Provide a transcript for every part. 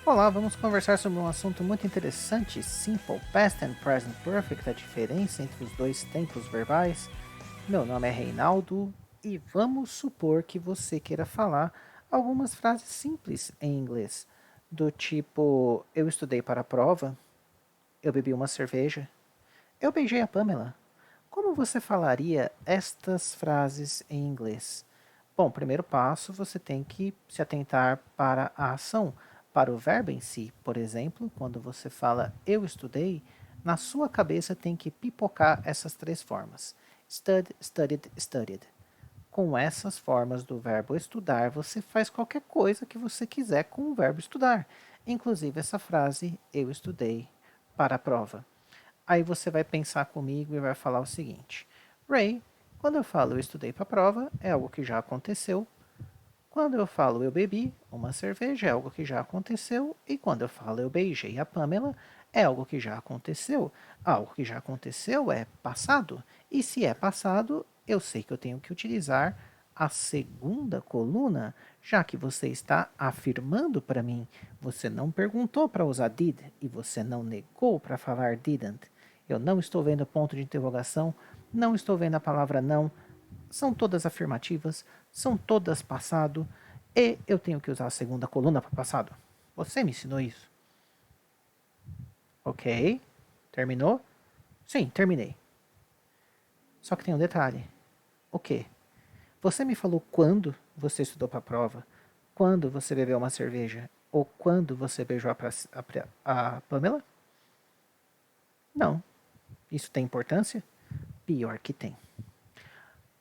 Olá, vamos conversar sobre um assunto muito interessante, Simple Past and Present Perfect, a diferença entre os dois tempos verbais. Meu nome é Reinaldo e vamos supor que você queira falar algumas frases simples em inglês, do tipo: eu estudei para a prova, eu bebi uma cerveja, eu beijei a Pamela. Como você falaria estas frases em inglês? Bom, primeiro passo, você tem que se atentar para a ação, para o verbo em si. Por exemplo, quando você fala eu estudei, na sua cabeça tem que pipocar essas três formas: stud, studied, studied. Com essas formas do verbo estudar, você faz qualquer coisa que você quiser com o verbo estudar, inclusive essa frase eu estudei para a prova. Aí você vai pensar comigo e vai falar o seguinte: Ray, quando eu falo eu estudei para a prova, é algo que já aconteceu. Quando eu falo eu bebi uma cerveja, é algo que já aconteceu. E quando eu falo eu beijei a Pamela, é algo que já aconteceu. Algo que já aconteceu é passado. E se é passado, eu sei que eu tenho que utilizar a segunda coluna, já que você está afirmando para mim. Você não perguntou para usar did e você não negou para falar didn't. Eu não estou vendo ponto de interrogação, não estou vendo a palavra não. São todas afirmativas, são todas passado, e eu tenho que usar a segunda coluna para passado. Você me ensinou isso. Ok? Terminou? Sim, terminei. Só que tem um detalhe. O quê? Você me falou quando você estudou para a prova, quando você bebeu uma cerveja ou quando você beijou a Pamela? Não. Isso tem importância? Pior que tem.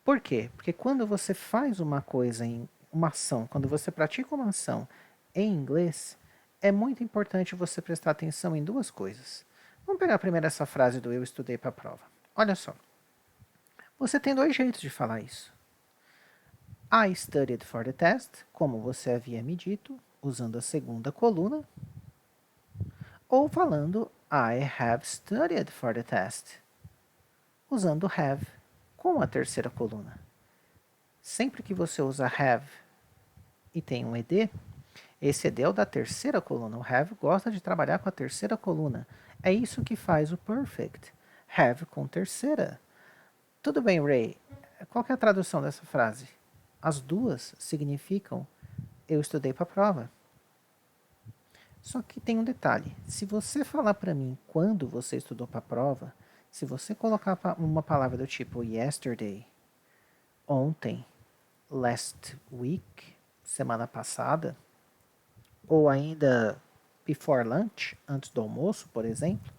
Por quê? Porque quando você faz uma coisa em uma ação, quando você pratica uma ação em inglês, é muito importante você prestar atenção em duas coisas. Vamos pegar primeiro essa frase do eu estudei para a prova. Olha só. Você tem dois jeitos de falar isso. I studied for the test, como você havia me dito, usando a segunda coluna, ou falando I have studied for the test, usando have com a terceira coluna. Sempre que você usa have e tem um ed, esse ed é o da terceira coluna. O have gosta de trabalhar com a terceira coluna. É isso que faz o perfect. Have com terceira. Tudo bem, Ray. Qual que é a tradução dessa frase? As duas significam eu estudei para a prova. Só que tem um detalhe. Se você falar para mim quando você estudou para a prova, se você colocar uma palavra do tipo yesterday, ontem, last week, semana passada, ou ainda before lunch, antes do almoço, por exemplo,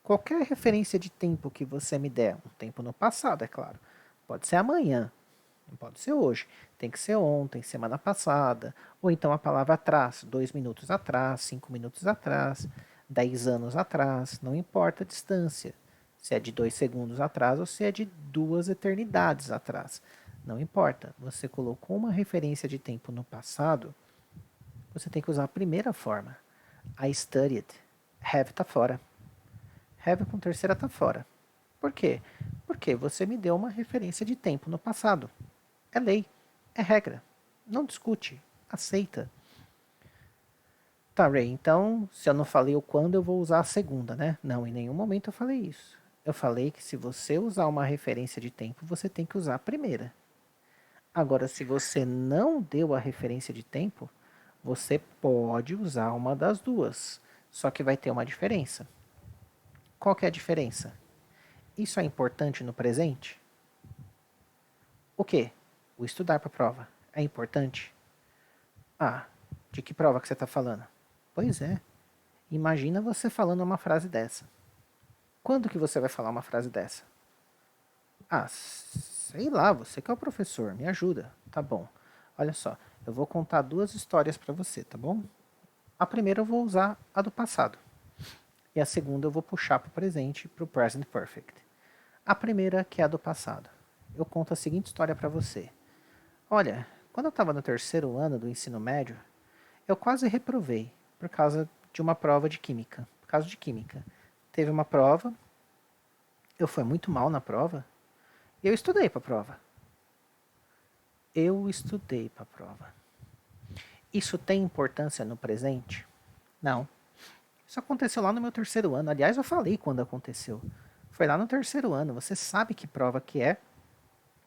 qualquer referência de tempo que você me der, um tempo no passado, é claro, pode ser amanhã, não pode ser hoje, tem que ser ontem, semana passada, ou então a palavra atrás, 2 minutos atrás, 5 minutos atrás, 10 anos atrás, não importa a distância, se é de 2 segundos atrás ou se é de 2 eternidades atrás, não importa, você colocou uma referência de tempo no passado, você tem que usar a primeira forma. I studied. Have tá fora. Have com terceira tá fora. Por quê? Porque você me deu uma referência de tempo no passado. É lei. É regra. Não discute. Aceita. Tá, Ray, então, se eu não falei o quando, eu vou usar a segunda, né? Não, em nenhum momento eu falei isso. Eu falei que se você usar uma referência de tempo, você tem que usar a primeira. Agora, se você não deu a referência de tempo, você pode usar uma das duas, só que vai ter uma diferença. Qual que é a diferença? Isso é importante no presente? O quê? O estudar para a prova é importante? Ah, de que prova que você está falando? Pois é. Imagina você falando uma frase dessa. Quando que você vai falar uma frase dessa? Ah, sei lá, você que é o professor, me ajuda. Tá bom. Olha só, eu vou contar duas histórias para você, tá bom? A primeira eu vou usar a do passado. E a segunda eu vou puxar para o presente, para o present perfect. A primeira, que é a do passado. Eu conto a seguinte história para você. Olha, quando eu estava no terceiro ano do ensino médio, eu quase reprovei por causa de uma prova de química. Por causa de química. Teve uma prova, eu fui muito mal na prova, e eu estudei para a prova. Eu estudei para a prova. Isso tem importância no presente? Não. Isso aconteceu lá no meu terceiro ano. Aliás, eu falei quando aconteceu. Foi lá no terceiro ano. Você sabe que prova que é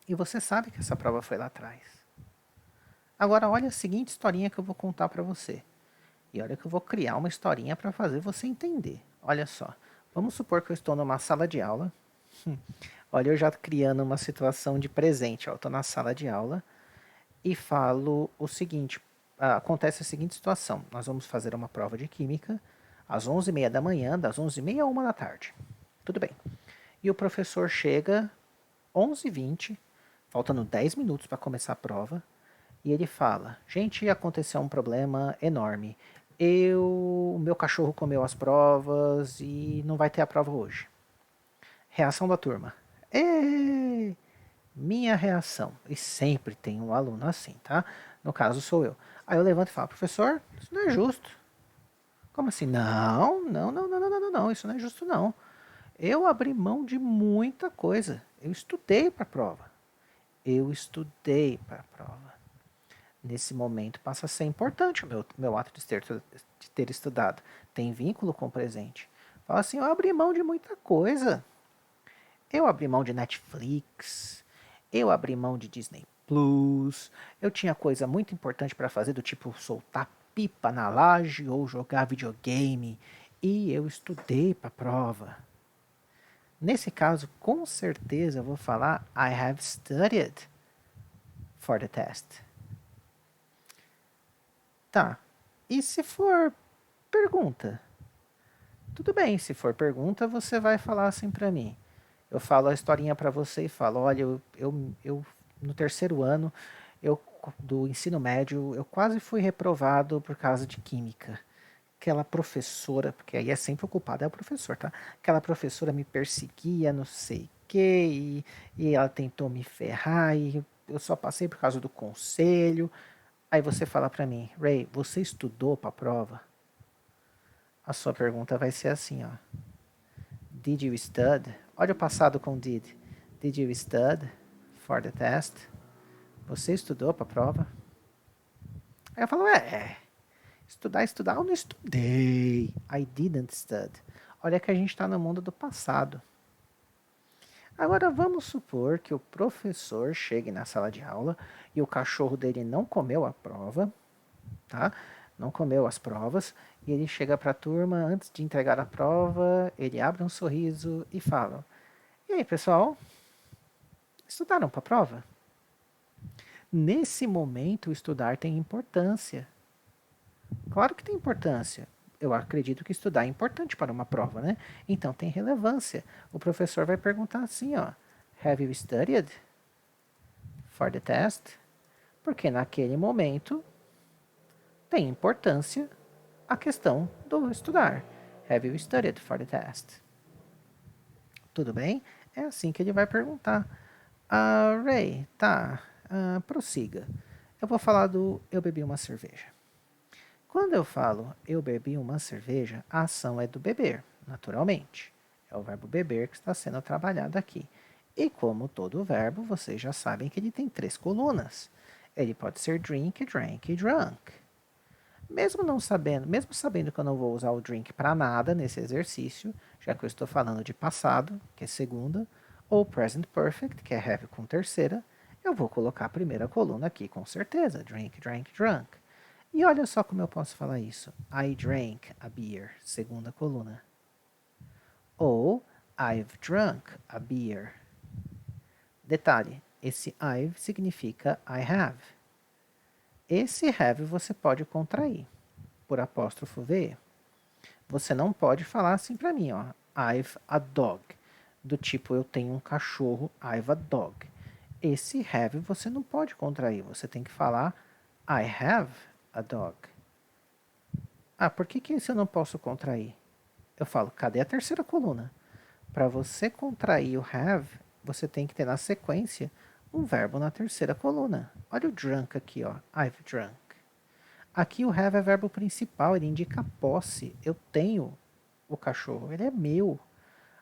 e você sabe que essa prova foi lá atrás. Agora, olha a seguinte historinha que eu vou contar para você. E olha que eu vou criar uma historinha para fazer você entender. Olha só. Vamos supor que eu estou numa sala de aula. Olha, eu já criando uma situação de presente. Ó, eu estou na sala de aula e falo o seguinte: acontece a seguinte situação. Nós vamos fazer uma prova de química às 11h30 da manhã, das 11h30 a 1 da tarde. Tudo bem. E o professor chega 11h20, faltando 10 minutos para começar a prova, e ele fala: gente, aconteceu um problema enorme. O meu cachorro comeu as provas e não vai ter a prova hoje. Reação da turma: Ê! Minha reação. E sempre tem um aluno assim, tá? No caso sou eu. Aí eu levanto e falo: professor, isso não é justo. Como assim? Não, não, não, não, não, não, não, não, isso não é justo não. Eu abri mão de muita coisa. Eu estudei para a prova. Eu estudei para a prova. Nesse momento passa a ser importante o meu ato de ter estudado. Tem vínculo com o presente. Fala assim, eu abri mão de muita coisa. Eu abri mão de Netflix. Eu abri mão de Disney Plus. Eu tinha coisa muito importante para fazer, do tipo soltar pipa na laje ou jogar videogame. E eu estudei para a prova. Nesse caso, com certeza eu vou falar I have studied for the test. Tá. E se for pergunta? Tudo bem, se for pergunta, você vai falar assim pra mim. Eu falo a historinha pra você e falo, olha, eu no terceiro ano eu, do ensino médio, eu quase fui reprovado por causa de química. Aquela professora, porque aí é sempre o culpado é o professor, tá? Aquela professora me perseguia, não sei o quê, e ela tentou me ferrar, e eu só passei por causa do conselho. Aí você fala pra mim, Ray, você estudou pra prova? A sua pergunta vai ser assim, ó. Did you study? Olha o passado com did. Did you study for the test? Você estudou pra prova? Aí eu falo, estudar eu não estudei. I didn't study. Olha que a gente está no mundo do passado. Agora vamos supor que o professor chegue na sala de aula e o cachorro dele não comeu a prova, tá? Não comeu as provas, e ele chega para a turma antes de entregar a prova, ele abre um sorriso e fala: E aí, pessoal, estudaram para a prova? Nesse momento, estudar tem importância. Claro que tem importância. Eu acredito que estudar é importante para uma prova, né? Então tem relevância. O professor vai perguntar assim, ó: Have you studied for the test? Porque naquele momento tem importância a questão do estudar. Have you studied for the test? Tudo bem? É assim que ele vai perguntar. Ray, tá, prossiga. Eu vou falar do eu bebi uma cerveja. Quando eu falo eu bebi uma cerveja, a ação é do beber, naturalmente. É o verbo beber que está sendo trabalhado aqui. E como todo verbo, vocês já sabem que ele tem 3 colunas. Ele pode ser drink, drank e drunk. Mesmo sabendo que eu não vou usar o drink para nada nesse exercício, já que eu estou falando de passado, que é segunda, ou present perfect, que é have com terceira, eu vou colocar a primeira coluna aqui com certeza, drink, drank, drunk. E olha só como eu posso falar isso. I drank a beer, segunda coluna. Ou I've drunk a beer. Detalhe, esse I've significa I have. Esse have você pode contrair por apóstrofo V. Você não pode falar assim para mim, ó. I've a dog. Do tipo, eu tenho um cachorro, I've a dog. Esse have você não pode contrair. Você tem que falar I have a dog. Por que esse eu não posso contrair? Eu falo, cadê a terceira coluna? Para você contrair o have, você tem que ter na sequência um verbo na terceira coluna. Olha o drunk aqui, ó. I've drunk. Aqui o have é verbo principal, ele indica posse. Eu tenho o cachorro, ele é meu.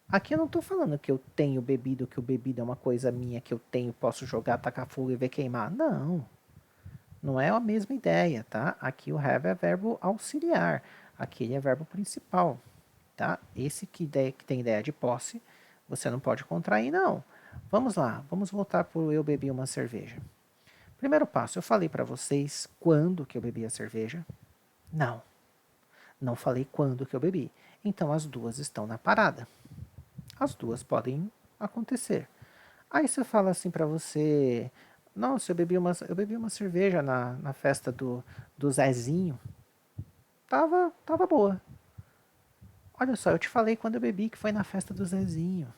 Aqui eu não estou falando que eu tenho bebido, que o bebido é uma coisa minha, que eu tenho, posso jogar, tacar fogo e ver queimar. Não, não é a mesma ideia, tá? Aqui o have é verbo auxiliar. Aquele é verbo principal, tá? Esse que tem ideia de posse, você não pode contrair, não. Vamos lá, vamos voltar para o eu bebi uma cerveja. Primeiro passo, eu falei para vocês quando que eu bebi a cerveja? Não, não falei quando que eu bebi. Então as duas estão na parada. As duas podem acontecer. Aí você fala assim para você, nossa, eu bebi uma cerveja na festa do Zezinho. Tava boa. Olha só, eu te falei quando eu bebi que foi na festa do Zezinho.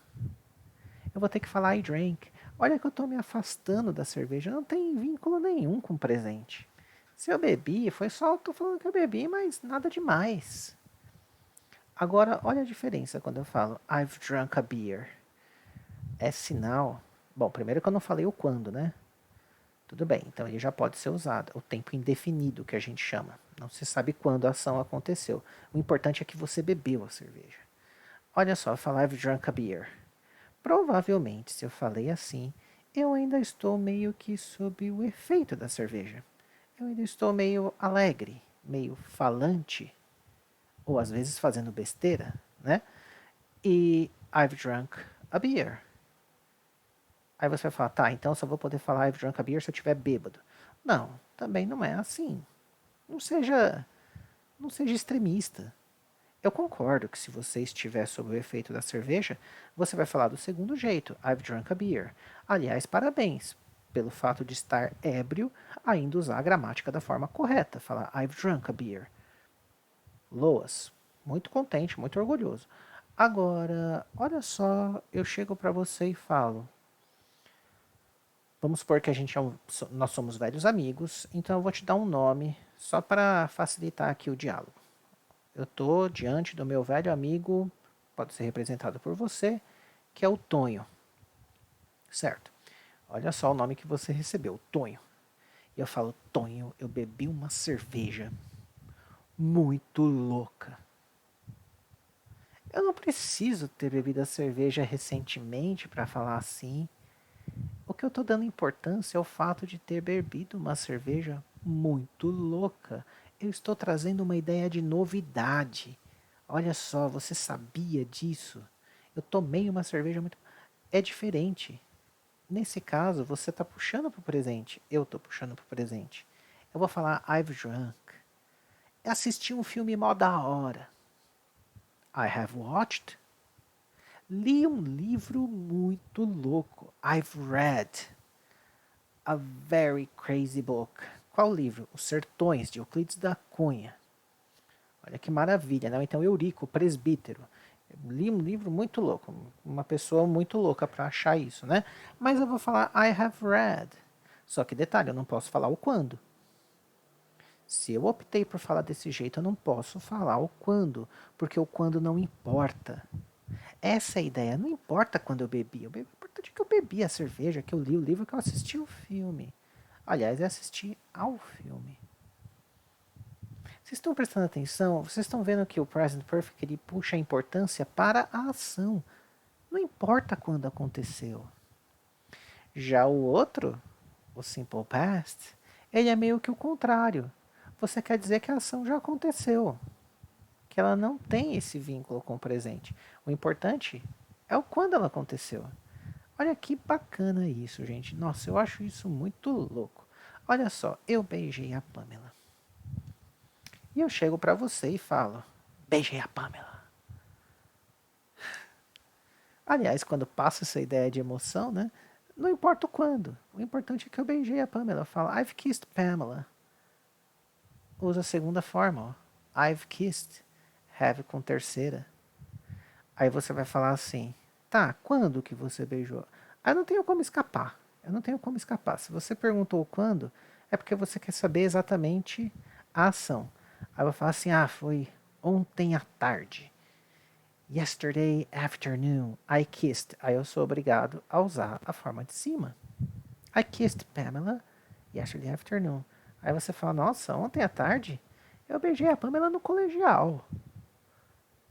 Eu vou ter que falar I drank. Olha que eu tô me afastando da cerveja. Não tem vínculo nenhum com o presente. Se eu bebi, foi só eu tô falando que eu bebi, mas nada demais. Agora, olha a diferença quando eu falo I've drunk a beer. É sinal. Bom, primeiro que eu não falei o quando, né? Tudo bem, então ele já pode ser usado. O tempo indefinido que a gente chama. Não se sabe quando a ação aconteceu. O importante é que você bebeu a cerveja. Olha só, eu falar I've drunk a beer. Provavelmente, se eu falei assim, eu ainda estou meio que sob o efeito da cerveja. Eu ainda estou meio alegre, meio falante, ou às vezes fazendo besteira, né? E I've drunk a beer. Aí você vai falar, tá, então só vou poder falar I've drunk a beer se eu estiver bêbado. Não, também não é assim. Não seja, não seja extremista. Eu concordo que se você estiver sob o efeito da cerveja, você vai falar do segundo jeito, I've drunk a beer. Aliás, parabéns pelo fato de estar ébrio, ainda usar a gramática da forma correta, falar I've drunk a beer. Loas, muito contente, muito orgulhoso. Agora, olha só, eu chego para você e falo, vamos supor que a gente nós somos velhos amigos, então eu vou te dar um nome só para facilitar aqui o diálogo. Eu estou diante do meu velho amigo, pode ser representado por você, que é o Tonho. Certo? Olha só o nome que você recebeu, Tonho. E eu falo, Tonho, eu bebi uma cerveja muito louca. Eu não preciso ter bebido a cerveja recentemente para falar assim. O que eu estou dando importância é o fato de ter bebido uma cerveja muito louca. Eu estou trazendo uma ideia de novidade. Olha só, você sabia disso? Eu tomei uma cerveja muito. É diferente. Nesse caso, você está puxando para o presente. Eu estou puxando para o presente. Eu vou falar I've drunk. Assisti um filme mó da hora. I have watched. Li um livro muito louco. I've read a very crazy book. Qual livro? Os Sertões, de Euclides da Cunha. Olha que maravilha, né? Então, Eurico, presbítero. Eu li um livro muito louco. Uma pessoa muito louca para achar isso, né? Mas eu vou falar I have read. Só que detalhe, eu não posso falar o quando. Se eu optei por falar desse jeito, eu não posso falar o quando, porque o quando não importa. Essa é a ideia. Não importa quando eu bebi. O importante é que eu bebi a cerveja, que eu li o livro, que eu assisti o filme. Aliás, eu assisti ao filme. Vocês estão prestando atenção? Vocês estão vendo que o Present Perfect ele puxa a importância para a ação. Não importa quando aconteceu. Já o outro, o Simple Past, ele é meio que o contrário. Você quer dizer que a ação já aconteceu, que ela não tem esse vínculo com o presente. O importante é o quando ela aconteceu. Olha que bacana isso, gente. Nossa, eu acho isso muito louco. Olha só, eu beijei a Pamela. E eu chego para você e falo: beijei a Pamela. Aliás, quando passa essa ideia de emoção, né? Não importa o quando. O importante é que eu beijei a Pamela. Eu falo: I've kissed Pamela. Usa a segunda forma, ó. I've kissed. Have com terceira. Aí você vai falar assim: tá, quando que você beijou? Aí eu não tenho como escapar. Eu não tenho como escapar. Se você perguntou quando, é porque você quer saber exatamente a ação. Aí eu vou falar assim: ah, foi ontem à tarde. Yesterday afternoon, I kissed. Aí eu sou obrigado a usar a forma de cima. I kissed Pamela yesterday afternoon. Aí você fala: nossa, ontem à tarde eu beijei a Pamela no colegial.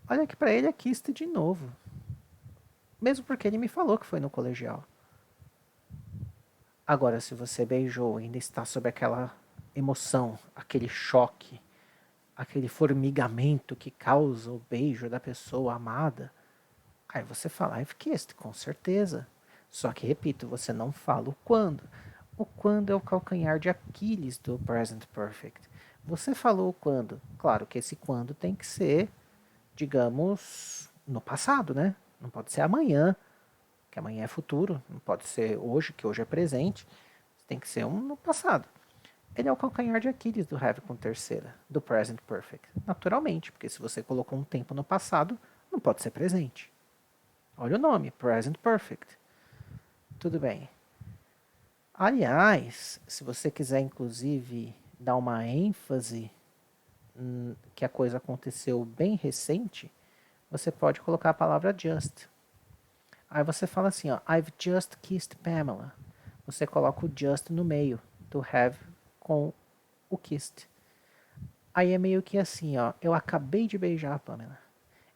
Olha que pra ele é kissed de novo. Mesmo porque ele me falou que foi no colegial. Agora, se você beijou e ainda está sob aquela emoção, aquele choque, aquele formigamento que causa o beijo da pessoa amada. Aí você fala I've kissed, com certeza. Só que, repito, você não fala o quando. O quando é o calcanhar de Aquiles do present perfect. Você falou o quando. Claro que esse quando tem que ser, digamos, no passado, né? Não pode ser amanhã, que amanhã é futuro. Não pode ser hoje, que hoje é presente. Tem que ser no passado. Ele é o calcanhar de Aquiles do have com terceira, do present perfect. Naturalmente, porque se você colocou um tempo no passado, não pode ser presente. Olha o nome, present perfect. Tudo bem. Aliás, se você quiser inclusive dar uma ênfase que a coisa aconteceu bem recente, você pode colocar a palavra just. Aí você fala assim, ó, I've just kissed Pamela. Você coloca o just no meio do have com o kissed. Aí é meio que assim, ó, eu acabei de beijar a Pamela.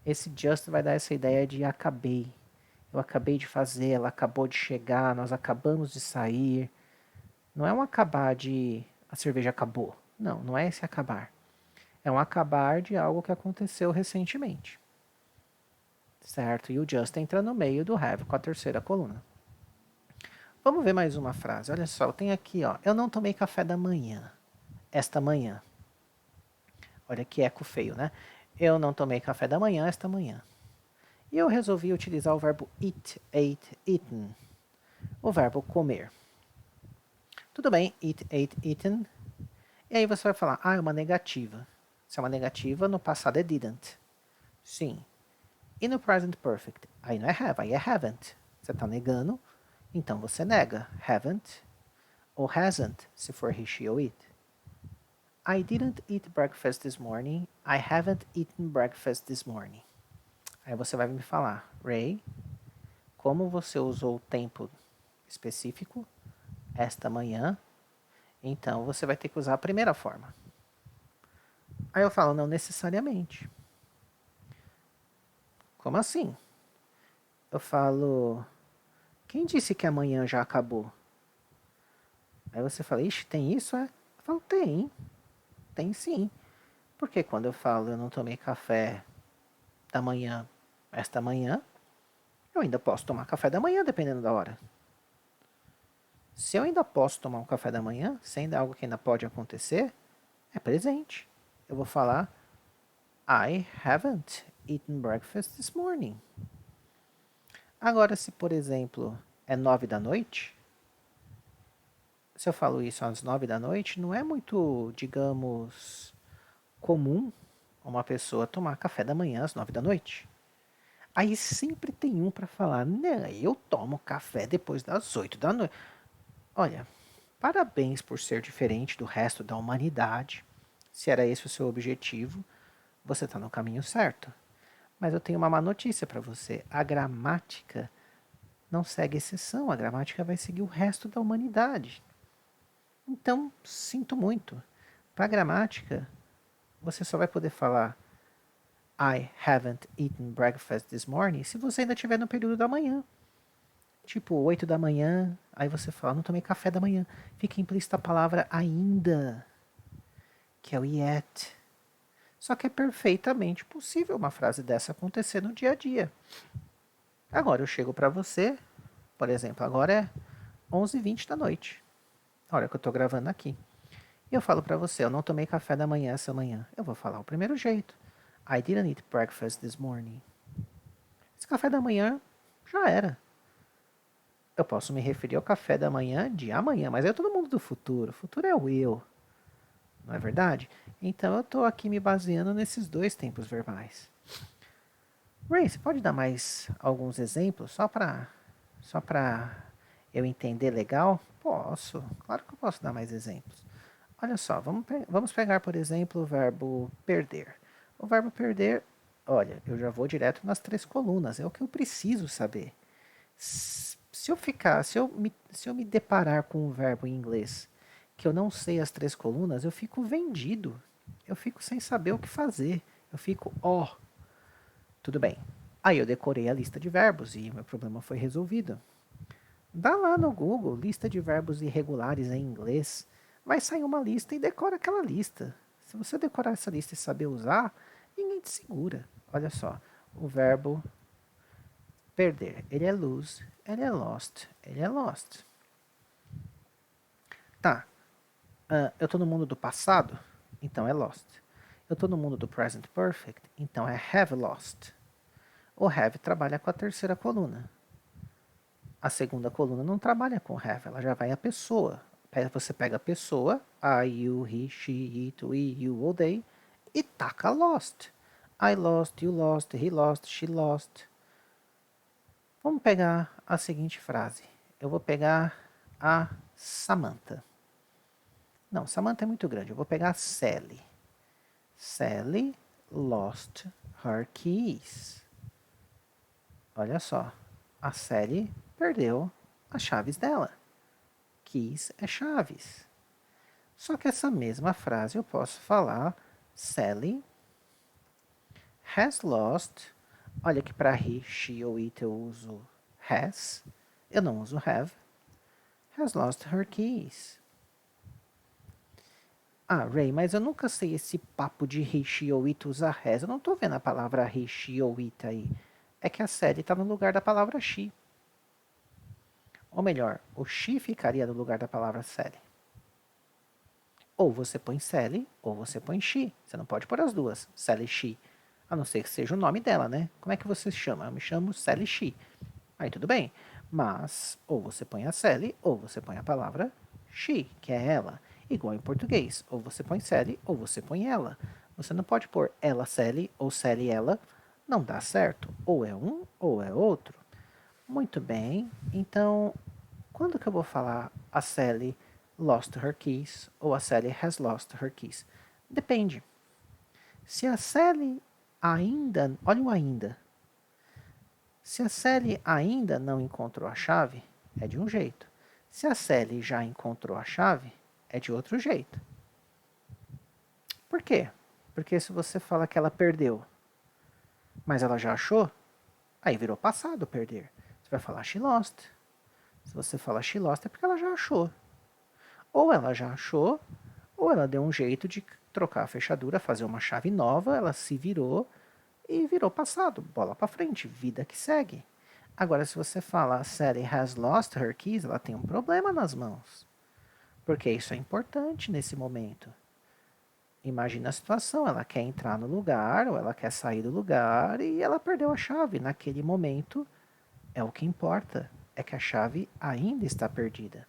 Esse just vai dar essa ideia de acabei. Eu acabei de fazer, ela acabou de chegar, nós acabamos de sair. Não é um acabar de a cerveja acabou. Não, não é esse acabar. É um acabar de algo que aconteceu recentemente. Certo? E o just entra no meio do have com a terceira coluna. Vamos ver mais uma frase. Olha só, eu tenho aqui, ó. Eu não tomei café da manhã. Esta manhã. Olha que eco feio, né? Eu não tomei café da manhã esta manhã. E eu resolvi utilizar o verbo eat, ate, eaten. O verbo comer. Tudo bem, eat, ate, eaten. E aí você vai falar, é uma negativa. Se é uma negativa, no passado é didn't. Sim. E no present perfect? Aí não é have, aí é haven't. Você está negando, então você nega. Haven't ou hasn't, se for he, she ou it. I didn't eat breakfast this morning. I haven't eaten breakfast this morning. Aí você vai me falar, Ray, como você usou o tempo específico, esta manhã, então você vai ter que usar a primeira forma. Aí eu falo, não necessariamente. Como assim? Eu falo, quem disse que amanhã já acabou? Aí você fala, ixi, tem isso, é? Eu falo, tem sim. Porque quando eu falo, eu não tomei café da manhã, esta manhã, eu ainda posso tomar café da manhã, dependendo da hora. Se eu ainda posso tomar um café da manhã, se ainda é algo que ainda pode acontecer, é presente. Eu vou falar, I haven't eaten breakfast this morning. Agora, se por exemplo é 9 da noite, se eu falo isso às 9 da noite, não é muito, digamos, comum uma pessoa tomar café da manhã às 9 da noite. Aí sempre tem um para falar, não, eu tomo café depois das 8 da noite. Olha, parabéns por ser diferente do resto da humanidade. Se era esse o seu objetivo, você está no caminho certo. Mas eu tenho uma má notícia para você. A gramática não segue exceção. A gramática vai seguir o resto da humanidade. Então, sinto muito. Para a gramática, você só vai poder falar I haven't eaten breakfast this morning se você ainda estiver no período da manhã. Tipo, 8 da manhã, aí você fala, não tomei café da manhã. Fica implícita a palavra ainda, que é o yet. Só que é perfeitamente possível uma frase dessa acontecer no dia a dia. Agora eu chego para você, por exemplo, agora é 11h20 da noite, a hora que eu estou gravando aqui. E eu falo para você, eu não tomei café da manhã essa manhã. Eu vou falar o primeiro jeito. I didn't eat breakfast this morning. Esse café da manhã já era. Eu posso me referir ao café da manhã de amanhã, mas é todo mundo do futuro. O futuro é o eu. Não é verdade? Então eu estou aqui me baseando nesses dois tempos verbais. Ray, você pode dar mais alguns exemplos só para eu entender legal? Posso, claro que eu posso dar mais exemplos. Olha só, vamos pegar, por exemplo, o verbo perder. O verbo perder, olha, eu já vou direto nas 3 colunas, é o que eu preciso saber. Se eu me deparar com um verbo em inglês que eu não sei as 3 colunas, eu fico vendido. Eu fico sem saber o que fazer. Eu fico, tudo bem. Aí eu decorei a lista de verbos e meu problema foi resolvido. Dá lá no Google, lista de verbos irregulares em inglês. Vai sair uma lista e decora aquela lista. Se você decorar essa lista e saber usar, ninguém te segura. Olha só, o verbo perder, ele é lose, ele é lost, ele é lost. Tá, eu tô no mundo do passado, então é lost. Eu tô no mundo do present perfect, então é have lost. O have trabalha com a terceira coluna. A segunda coluna não trabalha com have, ela já vai a pessoa. Você pega a pessoa, I, you, he, she, it, we, you ou they, e taca lost. I lost, you lost, he lost, she lost. Vamos pegar a seguinte frase. Eu vou pegar a Samantha. Não, Samantha é muito grande. Eu vou pegar a Sally. Sally lost her keys. Olha só. A Sally perdeu as chaves dela. Keys é chaves. Só que essa mesma frase eu posso falar Sally has lost. Olha que para he, she ou it eu uso has. Eu não uso have. Has lost her keys. Ah, Ray, mas eu nunca sei esse papo de he, she ou it usar has. Eu não tô vendo a palavra he, she ou it aí. É que a Sally tá no lugar da palavra she. Ou melhor, o she ficaria no lugar da palavra Sally. Ou você põe Sally, ou você põe she. Você não pode pôr as duas, Sally she. A não ser que seja o nome dela, né? Como é que você se chama? Eu me chamo Sally she. Aí tudo bem. Mas, ou você põe a Sally, ou você põe a palavra she, que é ela. Igual em português. Ou você põe Sally, ou você põe ela. Você não pode pôr ela Sally, ou Sally ela. Não dá certo. Ou é um, ou é outro. Muito bem. Então, quando que eu vou falar a Sally lost her keys ou a Sally has lost her keys? Depende. Se a Sally ainda, olha o ainda. Se a Sally ainda não encontrou a chave, é de um jeito. Se a Sally já encontrou a chave, é de outro jeito. Por quê? Porque se você fala que ela perdeu, mas ela já achou, aí virou passado perder. Você vai falar she lost. Se você fala she lost é porque ela já achou. Ou ela já achou, ou ela deu um jeito de trocar a fechadura, fazer uma chave nova, ela se virou e virou passado. Bola para frente, vida que segue. Agora, se você fala Sally has lost her keys, ela tem um problema nas mãos. Porque isso é importante nesse momento. Imagina a situação, ela quer entrar no lugar, ou ela quer sair do lugar, e ela perdeu a chave. Naquele momento, é o que importa, é que a chave ainda está perdida.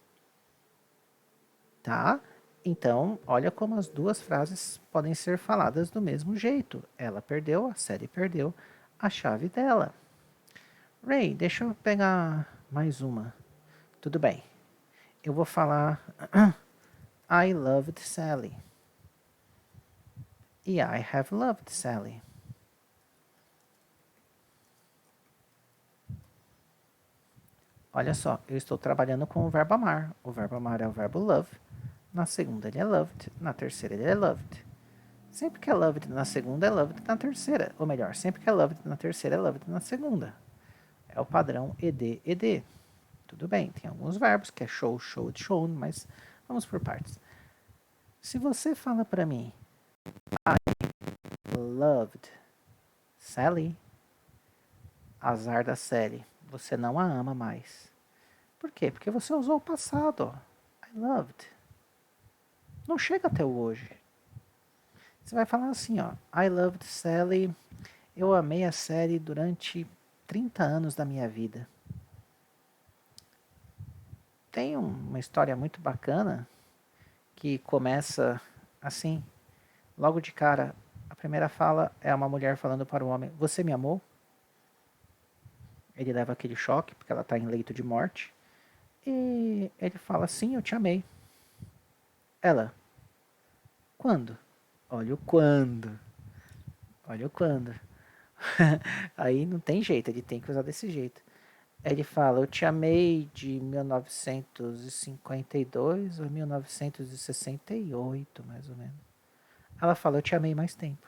Tá? Então, olha como as duas frases podem ser faladas do mesmo jeito. Ela perdeu, a Sally perdeu a chave dela. Ray, deixa eu pegar mais uma. Tudo bem. Eu vou falar I loved Sally. E I have loved Sally. Olha só, eu estou trabalhando com o verbo amar. O verbo amar é o verbo love. Na segunda ele é loved, na terceira ele é loved. Sempre que é loved na segunda é loved na terceira. Ou melhor, sempre que é loved na terceira é loved na segunda. É o padrão ed, ed. Tudo bem, tem alguns verbos que é show, showed, shown, mas vamos por partes. Se você fala para mim I loved Sally, azar da Sally, você não a ama mais. Por quê? Porque você usou o passado, ó. I loved. Não chega até o hoje. Você vai falar assim, ó. I loved Sally. Eu amei a Sally durante 30 anos da minha vida. Tem uma história muito bacana que começa assim, logo de cara. A primeira fala é uma mulher falando para o homem: Você me amou? Ele leva aquele choque, porque ela está em leito de morte. E ele fala: Sim, eu te amei. Ela: Quando? Olha o quando. Olha o quando. Aí não tem jeito, ele tem que usar desse jeito. Ele fala: Eu te amei de 1952 ou 1968, mais ou menos. Ela fala: Eu te amei mais tempo.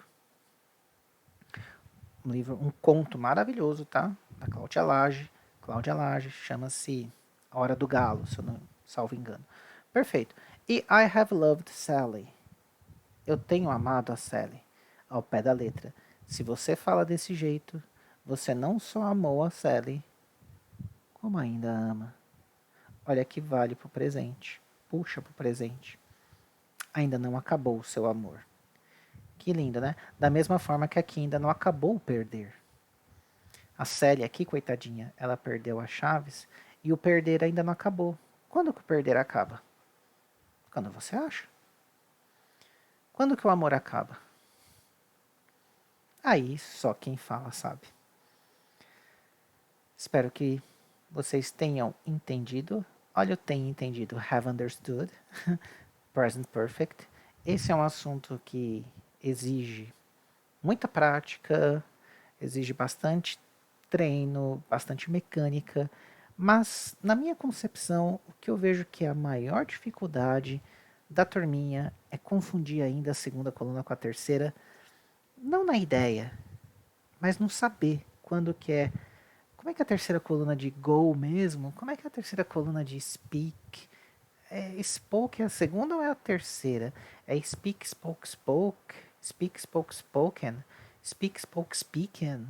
Um livro, um conto maravilhoso, tá? Da Cláudia Lage. Cláudia Lage, chama-se A Hora do Galo, se eu não salvo engano. Perfeito. E I have loved Sally. eu tenho amado a Sally, ao pé da letra. Se você fala desse jeito, você não só amou a Sally, como ainda ama. Olha que vale pro presente. Puxa pro presente. Ainda não acabou o seu amor. Que lindo, né? Da mesma forma que aqui ainda não acabou o perder. A Sally aqui, coitadinha, ela perdeu as chaves e o perder ainda não acabou. Quando que o perder acaba? Quando você acha. Quando que o amor acaba? Aí só quem fala sabe. Espero que vocês tenham entendido. Olha, eu tenho entendido. Have understood. Present perfect. Esse é um assunto que exige muita prática, exige bastante treino, bastante mecânica, mas na minha concepção, o que eu vejo que é a maior dificuldade da turminha é confundir ainda a segunda coluna com a terceira, não na ideia, mas no saber quando que é. Como é que é a terceira coluna de go mesmo? Como é que é a terceira coluna de speak? Spoke é a segunda ou é a terceira? É speak, spoke, spoke, speak, spoke, spoken, speak, spoke, speaking.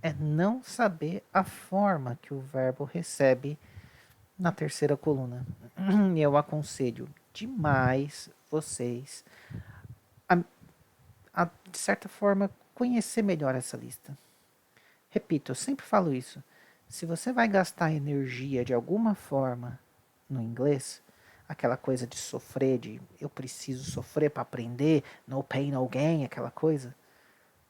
É não saber a forma que o verbo recebe na terceira coluna. Eu aconselho demais vocês a, de certa forma, conhecer melhor essa lista. Repito, eu sempre falo isso. Se você vai gastar energia de alguma forma no inglês, aquela coisa de sofrer, de eu preciso sofrer para aprender, no pain, no gain, aquela coisa,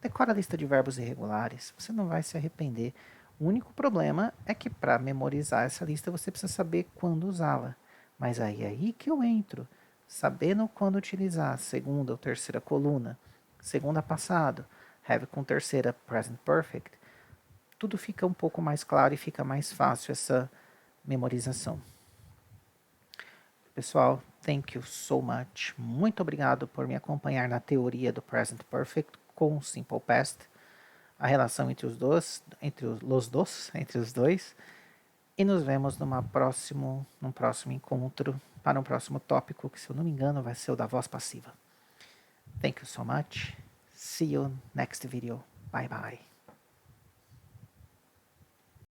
decora a lista de verbos irregulares, você não vai se arrepender. O único problema é que para memorizar essa lista você precisa saber quando usá-la. Mas aí é aí que eu entro, sabendo quando utilizar a segunda ou terceira coluna, segunda passado, have com terceira present perfect, tudo fica um pouco mais claro e fica mais fácil essa memorização. Pessoal, thank you so much. Muito obrigado por me acompanhar na teoria do present perfect com o simple past, a relação entre os dois, entre os dois. E nos vemos num próximo encontro para um próximo tópico que, se eu não me engano, vai ser o da voz passiva. Thank you so much. See you next video. Bye bye.